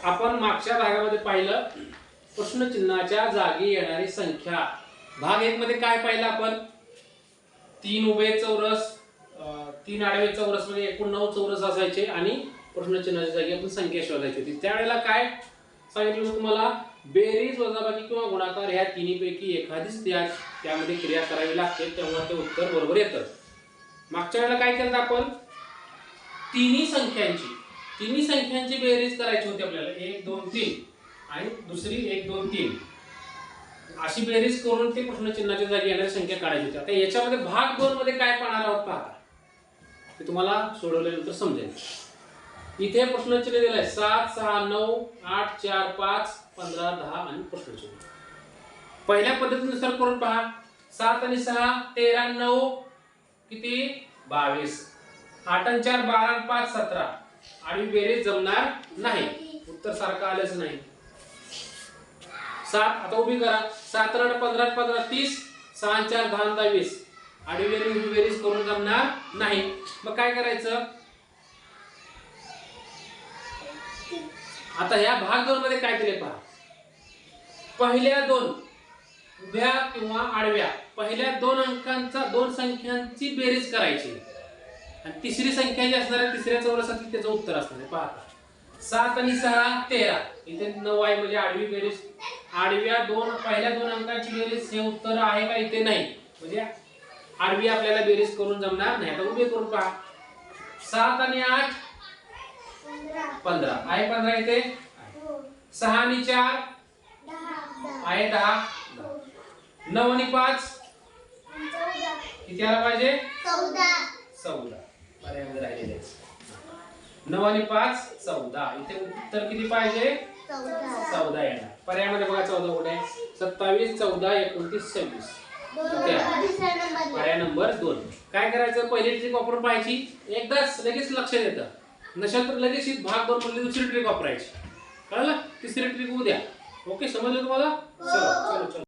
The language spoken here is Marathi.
आपण मागच्या भागामध्ये पाहिलं प्रश्नचिन्हाच्या जागी येणारी संख्या। भाग 1 मध्ये काय पाहिलं आपण? 3 उभे चौरस 3 आडवे चौरस म्हणजे एकूण 9 चौरस असायचे आणि प्रश्नचिन्हाच्या जागी आपण संख्या शोधायची होती। त्यावेळेला काय सांगितलं होतं तुम्हाला? बेरीज वजाबाकी किंवा गुणाकार ह्या तिन्हीपैकी एखादीच त्यामध्ये क्रिया करावी लागते तेव्हा ते उत्तर बरोबर येतं। मागच्या वेळेला काय केलं आपण? तिन्ही संख्यांची बेरीज करायची होती आपल्याला 1 2 3 आणि दुसरी 1 2 3 अशी बेरीज करून ते प्रश्नचिन्हाच्या जागी येणारी संख्या काढायची होती। आता याच्यामध्ये भाग 2 मध्ये काय पाहणार आहोत पहा, ते तुम्हाला सोडवल्यानंतर समजेल। इथे प्रश्नचिन्ह दिलंय 7 6 9 8 4 5 15 10 आणि प्रश्नचिन्ह पहिल्या पद्धतीनुसार करून पहा। 7 आणि 6 13 9 किती 22 8 आणि 4 12 आणि 5 17 आणि बेरीज जमणार नाही, उत्तर सारखं आलेच नाही। 7 आता उभी करा 7 आणि 15 15 30 6 आणि 4 10 आणि 20 आणि बेरीज करून जमणार नाही। मग काय करायचं? आता या भाग 2 मध्ये काय केले पहा। पहिल्या दोन उभ्या किंवा आडव्या पहिल्या दोन संख्यांची बेरीज करायची आणि तिसरी संख्या जी असणार आहे तिसऱ्या चौरसातील त्याचं उत्तर असणार आहे। पहा 7 आणि 6 13 इथे 9 आहे म्हणजे आडवी बेरीज आडव्या पहिल्या दोन अंकांची बेरीज हे उत्तर आहे का? इथे नाही, म्हणजे आडवी आपल्याला बेरीज करून जमणार नाही। आता उभे करून पहा 7 आणि 8 15 आहे 15 इथे 6 आणि 4 आहे 10 9 आणि 5 किती आला पाहिजे? 14 पर्यायामध्ये राहिलेले 9 आणि 5 14 इथे उत्तर किती पाहिजे? 14 येणार। पर्यायामध्ये बघा 14 कुठे आहे? 27 14 29 26 पर्याय नंबर 2। काय करायचं? पहिली ट्रिक वापरून पाहायची, एकदाच लगेच लक्षात येतं, नसेल तर लगेच भाग 2 मधली दुसरी ट्रिक वापरायची। कळलं? तिसरी ट्रिक उद्या। ओके, समजलं तुम्हाला? चलो चलो चलो।